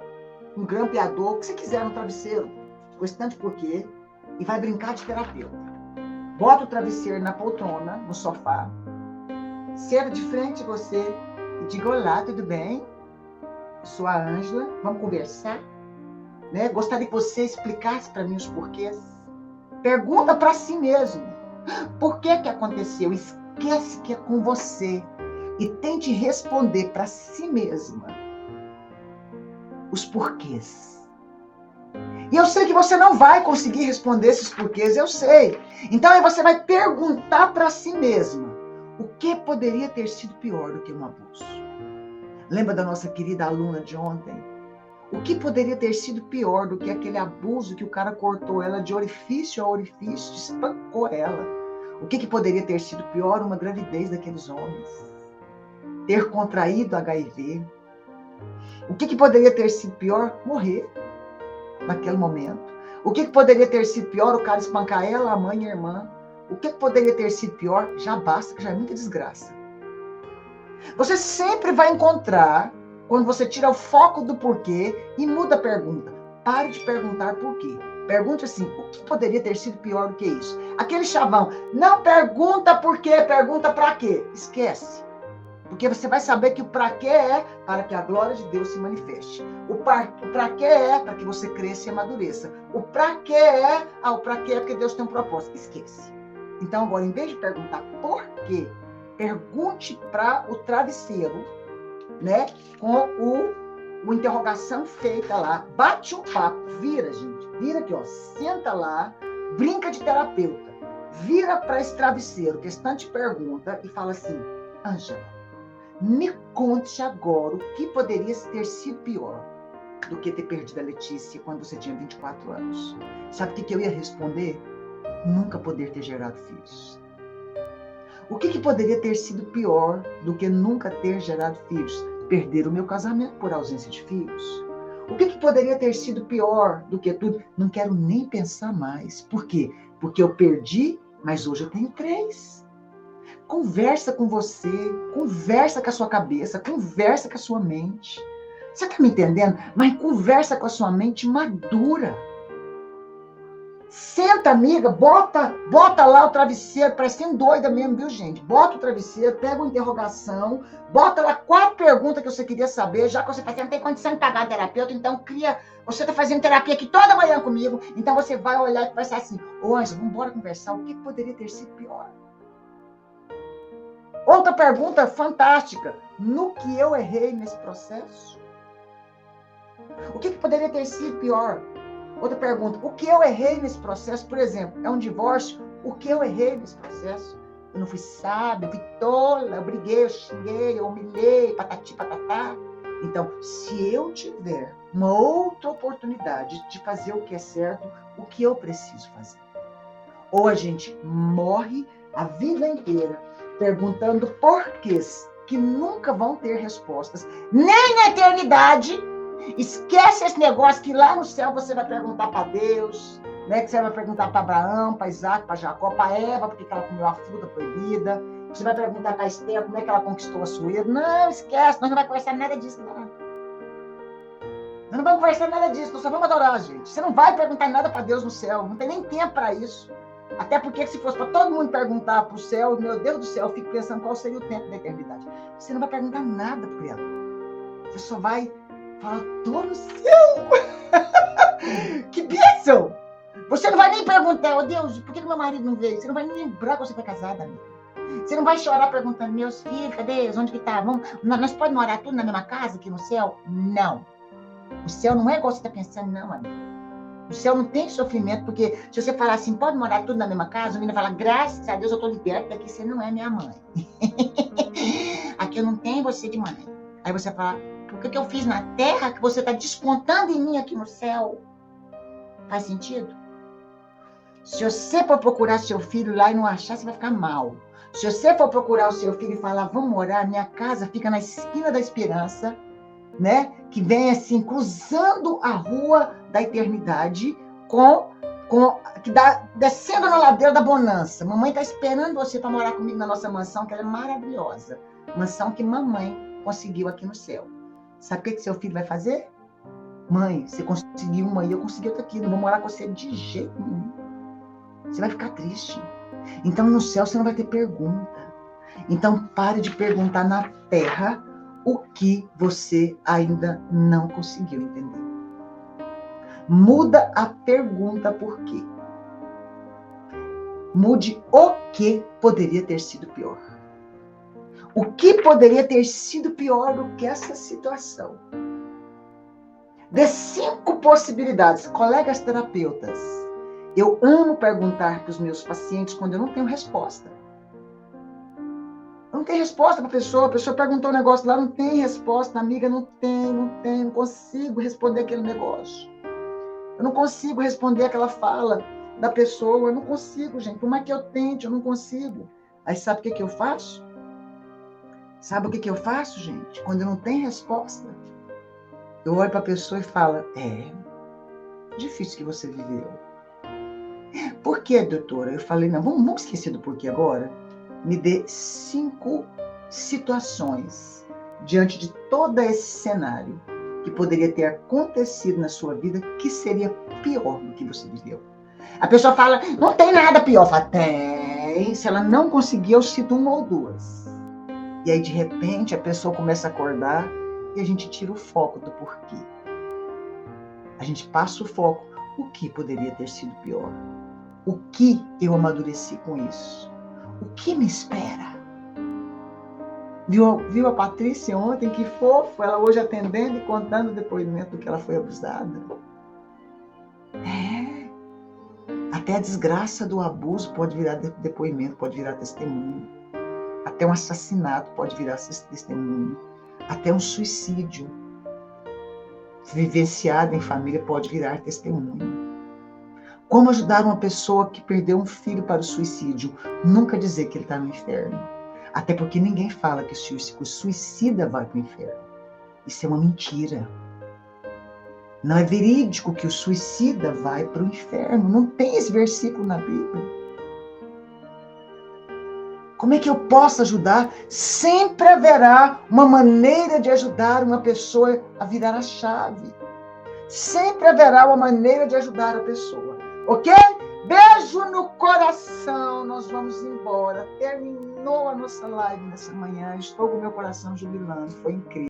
um grampeador, o que você quiser no travesseiro, com esse tanto de porquê, e vai brincar de terapeuta. Bota o travesseiro na poltrona, no sofá, senta de frente a você e diga: olá, tudo bem? Sou a Ângela, vamos conversar? Né? Gostaria que você explicasse para mim os porquês. Pergunta para si mesmo. Por que aconteceu? Esquece que é com você e tente responder para si mesma os porquês. E eu sei que você não vai conseguir responder esses porquês, eu sei. Então aí você vai perguntar para si mesma: o que poderia ter sido pior do que um abuso? Lembra da nossa querida aluna de ontem? O que poderia ter sido pior do que aquele abuso que o cara cortou ela de orifício a orifício, espancou ela? O que poderia ter sido pior? Uma gravidez daqueles homens. Ter contraído HIV. O que poderia ter sido pior? Morrer naquele momento. O que poderia ter sido pior? O cara espancar ela, a mãe e a irmã. O que poderia ter sido pior? Já basta, que já é muita desgraça. Você sempre vai encontrar, quando você tira o foco do porquê e muda a pergunta. Pare de perguntar por quê. Pergunte assim: o que poderia ter sido pior do que isso? Aquele chavão, não pergunta por quê, pergunta para quê. Esquece. Porque você vai saber que o para quê é para que a glória de Deus se manifeste. O para quê é para que você cresça e amadureça. O para quê é, o para quê é porque Deus tem um propósito. Esquece. Então agora, em vez de perguntar por quê, pergunte para o travesseiro, né? Com o interrogação feita lá. Bate um papo, vira, gente. Vira aqui, ó. Senta lá, brinca de terapeuta. Vira para esse travesseiro, que está te pergunta, e fala assim: Ângela, me conte agora o que poderia ter sido pior do que ter perdido a Letícia quando você tinha 24 anos. Sabe o que eu ia responder? Nunca poder ter gerado filhos. O que poderia ter sido pior do que nunca ter gerado filhos? Perder o meu casamento por ausência de filhos. O que poderia ter sido pior do que tudo? Não quero nem pensar mais. Por quê? Porque eu perdi, mas hoje eu tenho 3. Conversa com você, conversa com a sua cabeça, conversa com a sua mente. Você está me entendendo? Mas conversa com a sua mente madura. Senta, amiga, bota lá o travesseiro, parecendo doida mesmo, viu, gente? Bota o travesseiro, pega uma interrogação, bota lá 4 perguntas que você queria saber, já que você não tem condição de pagar terapeuta, então você está fazendo terapia aqui toda manhã comigo, então você vai olhar e vai ser assim: ô Ângela, vamos embora conversar, o que poderia ter sido pior? Outra pergunta fantástica: no que eu errei nesse processo? O que poderia ter sido pior? Outra pergunta: o que eu errei nesse processo? Por exemplo, é um divórcio? O que eu errei nesse processo? Eu não fui sábia, eu fui tola, eu briguei, eu xinguei, eu humilhei, patati, patatá. Então, se eu tiver uma outra oportunidade de fazer o que é certo, o que eu preciso fazer? Ou a gente morre a vida inteira perguntando porquês que nunca vão ter respostas, nem na eternidade. Esquece esse negócio que lá no céu você vai perguntar para Deus, né? Que você vai perguntar para Abraão, para Isaac, para Jacó, para Eva, porque ela comeu a fruta proibida. Você vai perguntar para Esther como é que ela conquistou a sua. Não, esquece, nós não vamos conversar nada disso, não. Nós não vamos conversar nada disso, nós só vamos adorar, gente. Você não vai perguntar nada para Deus no céu, não tem nem tempo para isso. Até porque se fosse para todo mundo perguntar para o céu, meu Deus do céu, eu fico pensando qual seria o tempo da eternidade. Você não vai perguntar nada para ela. Você só vai falar: tô no céu. Que bênção! Você não vai nem perguntar: oh Deus, por que meu marido não veio? Você não vai nem lembrar que você foi casada, amiga.
Você não vai chorar perguntando, meus filhos, cadê eles? Onde que tá? Nós podemos morar tudo na mesma casa aqui no céu? Não. O céu não é igual você está pensando, não, amigo. O céu não tem sofrimento, porque se você falar assim, pode morar tudo na mesma casa, a menina fala, graças a Deus eu estou liberta, daqui você não é minha mãe. Aqui eu não tenho você de mãe. Aí você fala, o que eu fiz na terra que você está descontando em mim aqui no céu? Faz sentido? Se você for procurar seu filho lá e não achar, você vai ficar mal. Se você for procurar o seu filho e falar, vamos morar, minha casa fica na esquina da esperança, né? Que vem assim, cruzando a rua da eternidade, descendo na ladeira da bonança. Mamãe está esperando você para morar comigo na nossa mansão, que ela é maravilhosa. Mansão que mamãe conseguiu aqui no céu. Sabe o que seu filho vai fazer? Mãe, você conseguiu uma e eu consegui outra aqui. Não vou morar com você de jeito nenhum. Você vai ficar triste. Então, no céu, você não vai ter pergunta. Então, pare de perguntar na terra o que você ainda não conseguiu entender. Muda a pergunta por quê. Mude o que poderia ter sido pior. O que poderia ter sido pior do que essa situação? Dê 5 possibilidades. Colegas terapeutas, eu amo perguntar para os meus pacientes quando eu não tenho resposta. Eu não tenho resposta para a pessoa perguntou um negócio lá, não tem resposta, amiga, não consigo responder aquele negócio. Eu não consigo responder aquela fala da pessoa, eu não consigo, gente. Por mais que eu tente, eu não consigo. Aí sabe o que eu faço? Sabe o que eu faço, gente? Quando eu não tenho resposta, eu olho para a pessoa e falo, difícil que você viveu. Por quê, doutora? Eu falei, não, vamos esquecer do porquê agora? Me dê 5 situações diante de todo esse cenário que poderia ter acontecido na sua vida que seria pior do que você viveu. A pessoa fala, não tem nada pior. Fala, tem. Se ela não conseguir, eu cito 1 ou 2. E aí, de repente, a pessoa começa a acordar e a gente tira o foco do porquê. A gente passa o foco. O que poderia ter sido pior? O que eu amadureci com isso? O que me espera? Viu a Patrícia ontem? Que fofo. Ela hoje atendendo e contando o depoimento do que ela foi abusada. Até a desgraça do abuso pode virar depoimento, pode virar testemunho. Até um assassinato pode virar testemunho. Até um suicídio vivenciado em família pode virar testemunho. Como ajudar uma pessoa que perdeu um filho para o suicídio? Nunca dizer que ele está no inferno. Até porque ninguém fala que o suicida vai para o inferno. Isso é uma mentira. Não é verídico que o suicida vai para o inferno. Não tem esse versículo na Bíblia. Como é que eu posso ajudar? Sempre haverá uma maneira de ajudar uma pessoa a virar a chave. Sempre haverá uma maneira de ajudar a pessoa. Ok? Beijo no coração. Nós vamos embora. Terminou a nossa live nessa manhã. Estou com meu coração jubilando. Foi incrível.